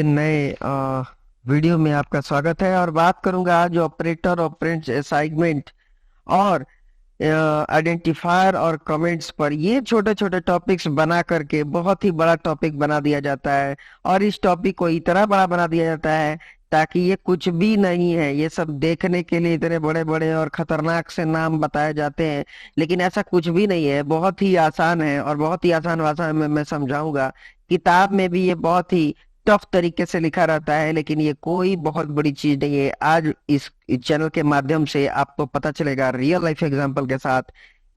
के नए वीडियो में आपका स्वागत है। और बात करूंगा आज ऑपरेटर, ऑपरेंड्स, असाइनमेंट और आइडेंटिफायर और कमेंट्स पर। ये छोटे छोटे टॉपिक्स बना करके बहुत ही बड़ा टॉपिक बना दिया जाता है, और इस टॉपिक को इतना बड़ा बना दिया जाता है ताकि ये कुछ भी नहीं है। ये सब देखने के लिए इतने बड़े बड़े और खतरनाक से नाम बताए जाते हैं, लेकिन ऐसा कुछ भी नहीं है। बहुत ही आसान है और बहुत ही आसान भाषा में मैं समझाऊंगा। किताब में भी ये बहुत ही टफ तरीके से लिखा रहता है, लेकिन ये कोई बहुत बड़ी चीज नहीं है। आज इस चैनल के माध्यम से आपको पता चलेगा रियल लाइफ एग्जांपल के साथ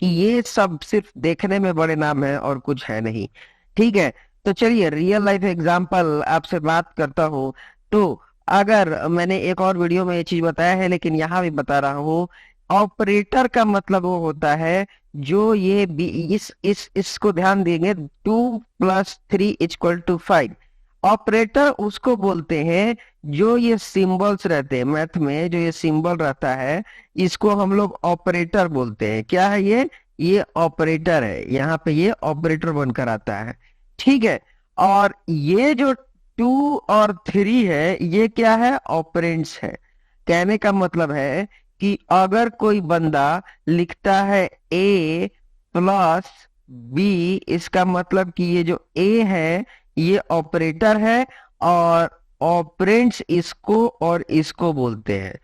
कि ये सब सिर्फ देखने में बड़े नाम है और कुछ है नहीं। ठीक है, तो चलिए रियल लाइफ एग्जांपल आपसे बात करता हूँ। तो अगर मैंने एक और वीडियो में ये चीज बताया है, लेकिन यहाँ भी बता रहा हूँ। ऑपरेटर का मतलब वो होता है जो ये इसको ध्यान देंगे, 2+3=5। ऑपरेटर उसको बोलते हैं जो ये सिंबल्स रहते हैं मैथ में, जो ये सिंबल रहता है इसको हम लोग ऑपरेटर बोलते हैं। क्या है ये ऑपरेटर है। यहाँ पे ये ऑपरेटर बनकर आता है। ठीक है, और ये जो 2 और 3 है ये क्या है? ऑपरेंड्स है। कहने का मतलब है कि अगर कोई बंदा लिखता है A+B, इसका मतलब कि ये जो A है ये ऑपरेटर है, और ऑपरेंड्स इसको और इसको बोलते हैं।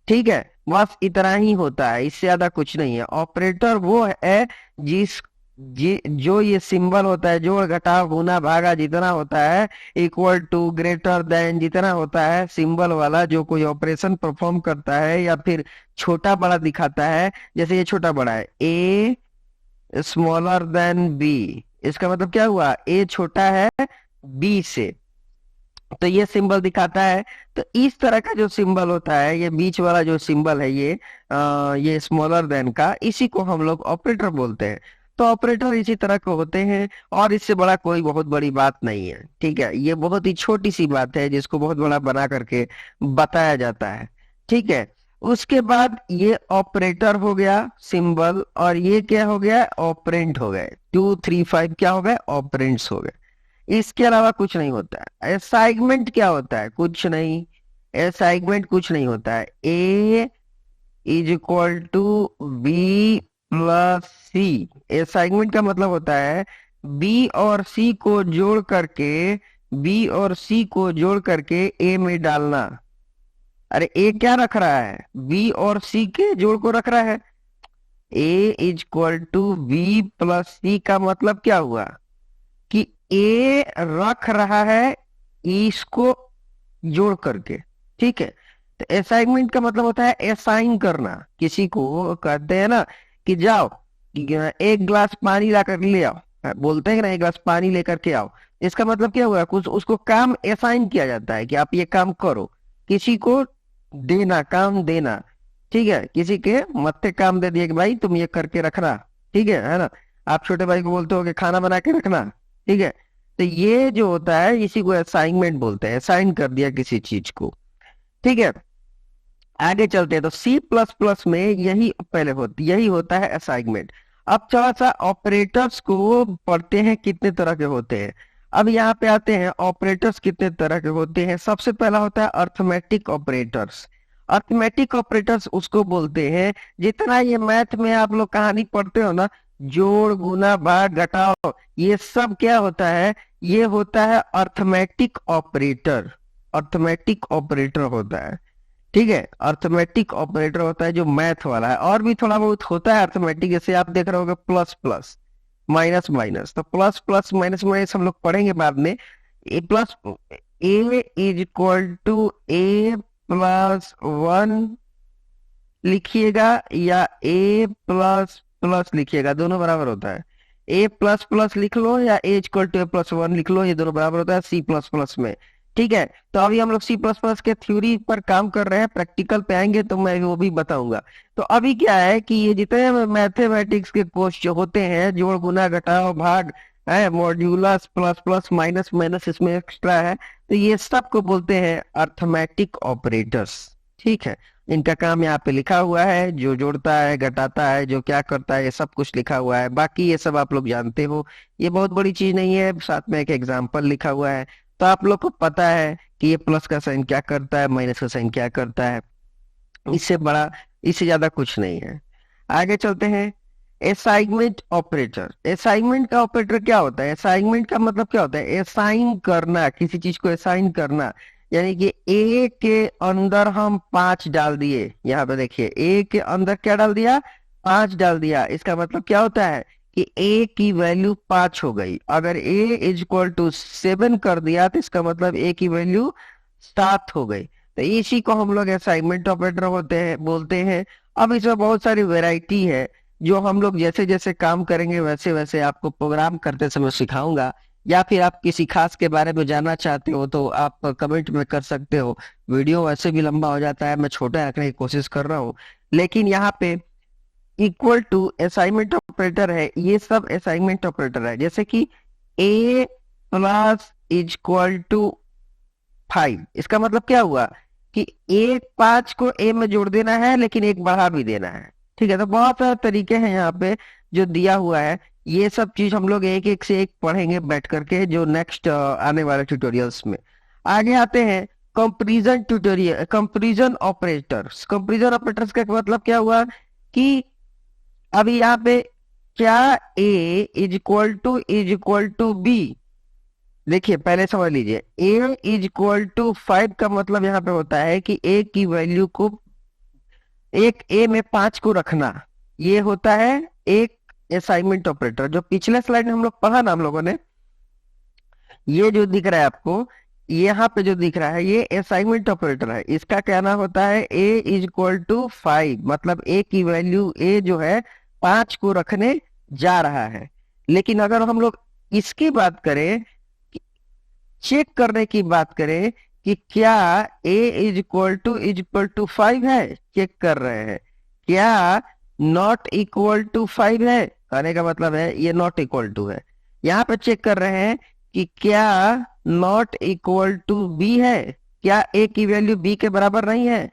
ठीक है, बस इतना ही होता है, इससे ज्यादा कुछ नहीं है। ऑपरेटर वो है जो ये सिंबल होता है, जोड़ घटाव गुना भागा जितना होता है, इक्वल टू, ग्रेटर देन, जितना होता है सिंबल वाला, जो कोई ऑपरेशन परफॉर्म करता है या फिर छोटा बड़ा दिखाता है। जैसे ये छोटा बड़ा है, ए स्मॉलर देन बी, इसका मतलब क्या हुआ? ए छोटा है बी से, तो ये सिंबल दिखाता है। तो इस तरह का जो सिंबल होता है, ये बीच वाला जो सिंबल है, ये स्मॉलर देन का, इसी को हम लोग ऑपरेटर बोलते हैं। तो ऑपरेटर इसी तरह के होते हैं, और इससे बड़ा कोई बहुत बड़ी बात नहीं है। ठीक है, ये बहुत ही छोटी सी बात है जिसको बहुत बड़ा बना करके बताया जाता है। ठीक है, उसके बाद ये ऑपरेटर हो गया सिंबल, और ये क्या हो गया? ऑपरेंड हो गए। 2, 3, 5 क्या हो गए? ऑपरेंड्स हो गए। इसके अलावा कुछ नहीं होता है। असाइनमेंट क्या होता है? कुछ नहीं। असाइनमेंट कुछ नहीं होता है। A=B+C। असाइनमेंट का मतलब होता है बी और सी को जोड़ करके, बी और सी को जोड़ करके ए में डालना। अरे ए क्या रख रहा है? बी और सी के जोड़ को रख रहा है। A=B+C का मतलब क्या हुआ कि ए रख रहा है इसको जोड़ करके। ठीक है, तो असाइनमेंट का मतलब होता है असाइन करना। किसी को कहते हैं ना कि जाओ एक गिलास पानी ला कर ले आओ, बोलते हैं कि ना एक गिलास पानी लेकर के आओ। इसका मतलब क्या हुआ? कुछ उसको काम असाइन किया जाता है कि आप ये काम करो। किसी को देना, काम देना। ठीक है, किसी के मत्थे काम दे दिए कि भाई तुम ये करके रखना। ठीक है ना? आप छोटे भाई को बोलते हो कि खाना बना के रखना। ठीक है, तो ये जो होता है इसी को असाइनमेंट बोलते हैं। असाइन कर दिया किसी चीज को। ठीक है, आगे चलते हैं। तो C++ में यही होता है असाइनमेंट। अब थोड़ा सा ऑपरेटर्स को पढ़ते हैं, कितने तरह के होते हैं। अब यहाँ पे आते हैं ऑपरेटर्स कितने तरह के होते हैं। सबसे पहला होता है अर्थमेटिक ऑपरेटर्स। अर्थमेटिक ऑपरेटर्स उसको बोलते हैं, जितना ये मैथ में आप लोग कहानी पढ़ते हो ना, जोड़ गुना भाग घटाओ, ये सब क्या होता है? ये होता है अर्थमेटिक ऑपरेटर। अर्थमेटिक ऑपरेटर होता है। ठीक है, अर्थमेटिक ऑपरेटर होता है जो मैथ वाला है। और भी थोड़ा बहुत होता है अर्थमेटिक, जैसे आप देख रहे होगे प्लस प्लस, माइनस माइनस। तो प्लस प्लस माइनस माइनस हम लोग पढ़ेंगे बाद में। A=A+1 लिखिएगा या A++ लिखिएगा, दोनों बराबर होता है। A++ लिख लो या A=A+1 लिख लो, ये दोनों बराबर होता है C++ में। ठीक है, तो अभी हम लोग C++ के थ्योरी पर काम कर रहे हैं, प्रैक्टिकल पे आएंगे तो मैं वो भी बताऊंगा। तो अभी क्या है कि ये जितने मैथमेटिक्स के क्वेश्चन होते हैं, जोड़ गुना घटाओ भाग है, modulus plus plus minus minus इसमें एक्स्ट्रा है, तो ये सब को बोलते हैं अर्थमेटिक ऑपरेटर्स। ठीक है, इनका काम यहाँ पे लिखा हुआ है, जो जोड़ता है, घटाता है, जो क्या करता है, ये सब कुछ लिखा हुआ है। बाकी ये सब आप लोग जानते हो, ये बहुत बड़ी चीज नहीं है। साथ में एक एग्जाम्पल लिखा हुआ है। तो आप लोग को पता है कि ये प्लस का साइन क्या करता है, माइनस का साइन क्या करता है। इससे बड़ा, इससे ज्यादा कुछ नहीं है। आगे चलते हैं। Assignment operator. असाइनमेंट का ऑपरेटर क्या होता है? असाइनमेंट का मतलब क्या होता है? असाइन करना, किसी चीज को असाइन करना। यानी कि ए के अंदर हम 5 डाल दिए। यहाँ पे देखिए, ए के अंदर क्या डाल दिया? 5 डाल दिया। इसका मतलब क्या होता है कि ए की वैल्यू 5 हो गई। अगर ए इज इक्वल टू 7 कर दिया तो इसका मतलब ए की वैल्यू 7 हो गई। तो इसी को हम लोग असाइनमेंट ऑपरेटर होते हैं, बोलते हैं। अब इसमें बहुत सारी वेराइटी है, जो हम लोग जैसे जैसे काम करेंगे वैसे वैसे आपको प्रोग्राम करते समय सिखाऊंगा। या फिर आप किसी खास के बारे में जानना चाहते हो तो आप कमेंट में कर सकते हो। वीडियो वैसे भी लंबा हो जाता है, मैं छोटा रखने की कोशिश कर रहा हूँ। लेकिन यहाँ पे इक्वल टू असाइनमेंट ऑपरेटर है, ये सब असाइनमेंट ऑपरेटर है। जैसे कि ए प्लस इज इक्वल टू 5, इसका मतलब क्या हुआ कि एक 5 को ए में जोड़ देना है, लेकिन एक बढ़ा भी देना है। ठीक है, तो बहुत सारे तरीके हैं यहाँ पे जो दिया हुआ है। ये सब चीज हम लोग एक एक से एक पढ़ेंगे बैठ करके, जो नेक्स्ट आने वाले ट्यूटोरियल्स में। आगे आते हैं comparison tutorial, comparison operators. Comparison operators का मतलब क्या हुआ कि अभी यहाँ पे क्या ए इज इक्वल टू बी। देखिए पहले समझ लीजिए, ए इज इक्वल टू 5 का मतलब यहाँ पे होता है कि ए की वैल्यू को, एक ए में 5 को रखना। ये होता है एक असाइनमेंट ऑपरेटर, जो पिछले स्लाइड में हम लोग पढ़ा ना हम लोगों ने। ये जो दिख रहा है आपको, यहाँ पे जो दिख रहा है, ये असाइनमेंट ऑपरेटर है। इसका कहना होता है ए इज इक्वल टू 5, मतलब ए की वैल्यू, ए जो है 5 को रखने जा रहा है। लेकिन अगर हम लोग इसकी बात करें, चेक करने की बात करें कि क्या ए इज इक्वल टू 5 है, चेक कर रहे हैं। क्या नॉट इक्वल टू 5 है, कहने का मतलब है ये नॉट इक्वल टू है। यहाँ पे चेक कर रहे हैं कि क्या नॉट इक्वल टू बी है, क्या ए की वैल्यू बी के बराबर नहीं है।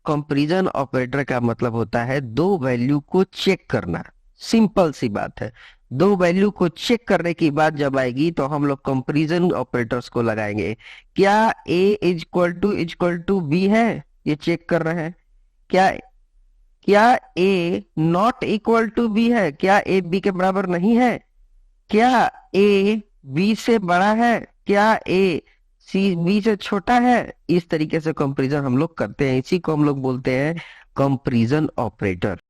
कंपैरिजन ऑपरेटर का मतलब होता है दो वैल्यू को चेक करना। सिंपल सी बात है। दो वैल्यू को चेक करने की बात जब आएगी तो हम लोग कंपैरिजन ऑपरेटर्स को लगाएंगे। क्या ए इज इक्वल टू बी है, ये चेक कर रहे हैं। क्या क्या ए नॉट इक्वल टू बी है, क्या ए बी के बराबर नहीं है। क्या ए बी से बड़ा है, क्या ए सी बी से छोटा है। इस तरीके से कंपैरिजन हम लोग करते हैं, इसी को हम लोग बोलते हैं कंपैरिजन ऑपरेटर।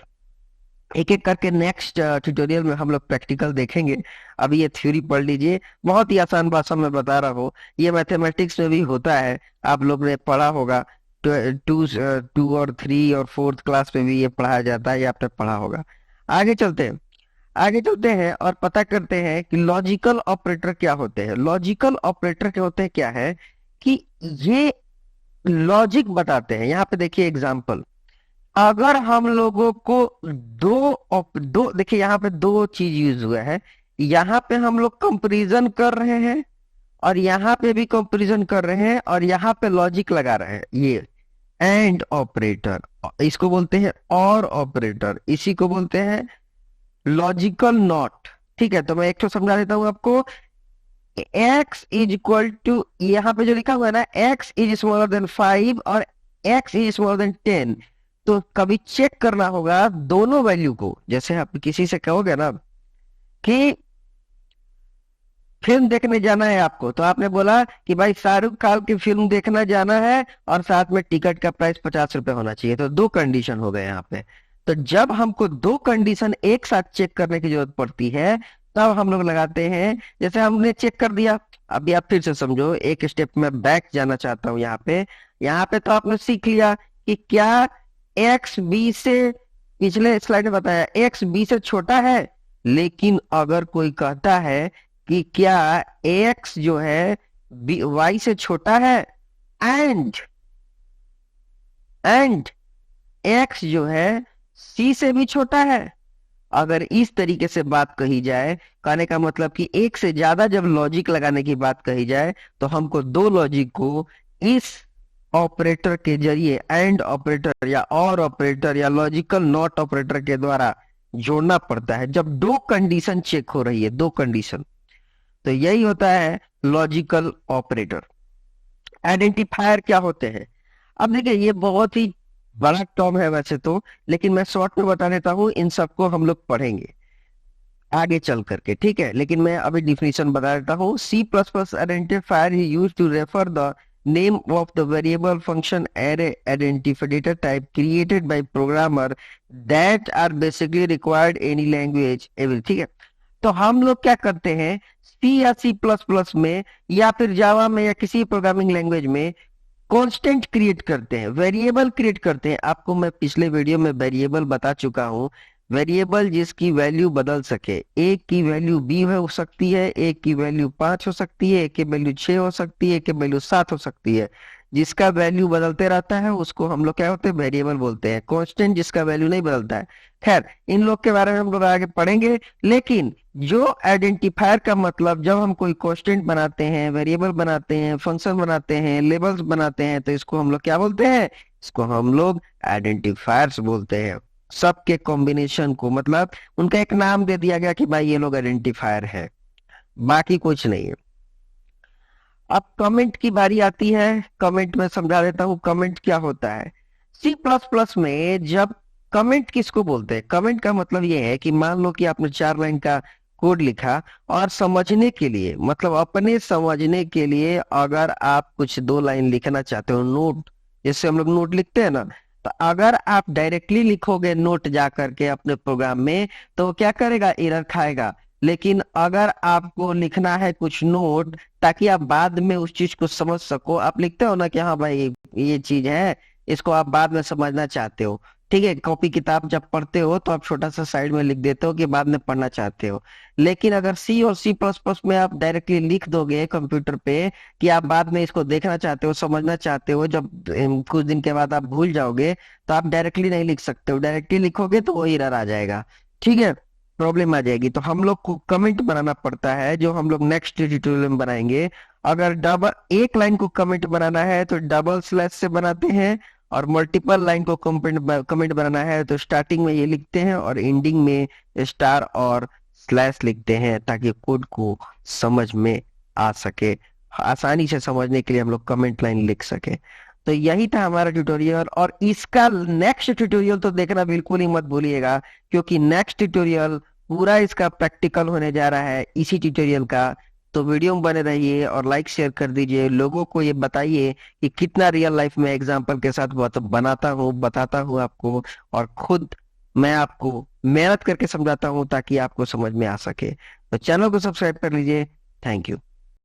एक एक करके नेक्स्ट ट्यूटोरियल में हम लोग प्रैक्टिकल देखेंगे। अभी ये थ्योरी पढ़ लीजिए, बहुत ही आसान भाषा में बता रहा हूँ। ये मैथमेटिक्स में भी होता है, आप लोग ने पढ़ा होगा। टू टू और 3 और 4th क्लास में भी ये पढ़ाया जाता है, ये आपने पढ़ा होगा। आगे चलते हैं। आगे चलते हैं और पता करते हैं कि लॉजिकल ऑपरेटर क्या होते हैं। लॉजिकल ऑपरेटर क्या होते हैं, क्या है कि ये लॉजिक बताते हैं। यहाँ पे देखिए एग्जाम्पल, अगर हम लोगों को दो देखिए, यहाँ पे दो चीज यूज हुआ है। यहाँ पे हम लोग कंपैरिजन कर रहे हैं, और यहाँ पे भी कंपैरिजन कर रहे हैं, और यहाँ पे लॉजिक लगा रहे हैं। ये एंड ऑपरेटर, इसको बोलते हैं और ऑपरेटर, इसी को बोलते हैं लॉजिकल नॉट। ठीक है, तो मैं एक तो समझा देता हूं आपको। x इज इक्वल टू, यहाँ पे जो लिखा हुआ है ना, x इज स्मॉलर देन 5 और x इज स्मॉलर देन 10, तो कभी चेक करना होगा दोनों वैल्यू को। जैसे आप किसी से कहोगे ना कि फिल्म देखने जाना है आपको, तो आपने बोला कि भाई शाहरुख खान की फिल्म देखना जाना है और साथ में टिकट का प्राइस 50 रुपए होना चाहिए, तो दो कंडीशन हो गए यहाँ पे। तो जब हमको दो कंडीशन एक साथ चेक करने की जरूरत पड़ती है, तब हम लोग लगाते हैं। जैसे हमने चेक कर दिया, अभी आप फिर से समझो, एक स्टेप में बैक जाना चाहता हूँ। यहाँ पे तो आपने सीख लिया कि क्या एक्स बी से, पिछले स्लाइड में बताया एक्स बी से छोटा है। लेकिन अगर कोई कहता है कि क्या एक्स जो है वाई से छोटा है, एंड एक्स जो है सी से भी छोटा है, अगर इस तरीके से बात कही जाए, कहने का मतलब कि एक से ज्यादा जब लॉजिक लगाने की बात कही जाए, तो हमको दो लॉजिक को इस ऑपरेटर के जरिए, एंड ऑपरेटर या और ऑपरेटर या लॉजिकल नॉट ऑपरेटर के द्वारा जोड़ना पड़ता है, जब दो कंडीशन चेक हो रही है। दो कंडीशन, तो यही होता है लॉजिकल ऑपरेटर। आइडेंटिफायर क्या होते हैं? अब देखिए ये बहुत ही बड़ा टर्म है वैसे तो, लेकिन मैं शॉर्ट में बता देता हूँ, इन सबको हम लोग पढ़ेंगे आगे चल करके, ठीक है। लेकिन मैं अभी डिफिनीशन बता देता हूँ। C plus plus identifier he use to refer the name of the variable function array identifier type created by programmer that are basically required any language every, ठीक है। तो हम लोग क्या करते हैं, सी या सी प्लस प्लस में या फिर जावा में या किसी प्रोग्रामिंग लैंग्वेज में कांस्टेंट क्रिएट करते हैं, वेरिएबल क्रिएट करते हैं। आपको मैं पिछले वीडियो में वेरिएबल बता चुका हूं। वेरिएबल जिसकी वैल्यू बदल सके, एक की वैल्यू बी हो सकती है, एक की वैल्यू 5 हो सकती है, एक की वैल्यू 6 हो सकती है, एक की वैल्यू 7 हो सकती है। जिसका वैल्यू बदलते रहता है उसको हम लोग क्या होते हैं, वेरिएबल बोलते हैं। कांस्टेंट जिसका वैल्यू नहीं बदलता है। खैर, इन लोग के बारे में हम लोग आगे पढ़ेंगे। लेकिन जो आइडेंटिफायर का मतलब, जब हम कोई कांस्टेंट बनाते हैं, वेरिएबल बनाते हैं, फंक्शन बनाते हैं, लेबल्स बनाते हैं, तो इसको हम लोग क्या बोलते हैं, इसको हम लोग आइडेंटिफायर्स बोलते हैं। सबके कॉम्बिनेशन को, मतलब उनका एक नाम दे दिया गया कि भाई ये लोग आइडेंटिफायर है, बाकी कुछ नहीं है। अब कमेंट की बारी आती है। कमेंट में समझा देता हूँ कमेंट क्या होता है। सी प्लस प्लस में जब कमेंट किसको बोलते हैं, कमेंट का मतलब ये है कि मान लो कि आपने 4 लाइन का कोड लिखा और समझने के लिए, मतलब अपने समझने के लिए अगर आप कुछ 2 लाइन लिखना चाहते हो, नोट जैसे हम लोग नोट लिखते हैं ना, तो अगर आप डायरेक्टली लिखोगे नोट जा करके अपने प्रोग्राम में, तो वो क्या करेगा, एरर खाएगा। लेकिन अगर आपको लिखना है कुछ नोट ताकि आप बाद में उस चीज को समझ सको, आप लिखते हो ना कि हाँ भाई ये चीज है, इसको आप बाद में समझना चाहते हो, ठीक है। कॉपी किताब जब पढ़ते हो तो आप छोटा सा साइड में लिख देते हो कि बाद में पढ़ना चाहते हो। लेकिन अगर सी और सी प्लस प्लस में आप डायरेक्टली लिख दोगे कंप्यूटर पे कि आप बाद में इसको देखना चाहते हो, समझना चाहते हो, जब कुछ दिन के बाद आप भूल जाओगे, तो आप डायरेक्टली नहीं लिख सकते हो। डायरेक्टली लिखोगे तो वो एरर आ जाएगा, ठीक है, प्रॉब्लम आ जाएगी। तो हम लोग को कमेंट बनाना पड़ता है, जो हम लोग नेक्स्ट ट्यूटोरियल में बनाएंगे। अगर डबल एक लाइन को कमेंट बनाना है तो डबल स्लैश से बनाते हैं, और मल्टीपल लाइन को कमेंट बनाना है तो स्टार्टिंग में ये लिखते हैं और एंडिंग में स्टार और स्लैश लिखते हैं, ताकि कोड को समझ में आ सके, आसानी से समझने के लिए हम लोग कमेंट लाइन लिख सके। तो यही था हमारा ट्यूटोरियल, और इसका नेक्स्ट ट्यूटोरियल तो देखना बिल्कुल ही मत भूलिएगा, क्योंकि नेक्स्ट ट्यूटोरियल पूरा इसका प्रैक्टिकल होने जा रहा है इसी ट्यूटोरियल का। तो वीडियो में बने रहिए और लाइक शेयर कर दीजिए, लोगों को ये बताइए कि कितना रियल लाइफ में एग्जांपल के साथ बनाता हूँ, बताता हूँ आपको, और खुद मैं आपको मेहनत करके समझाता हूँ ताकि आपको समझ में आ सके। तो चैनल को सब्सक्राइब कर लीजिए। Thank you.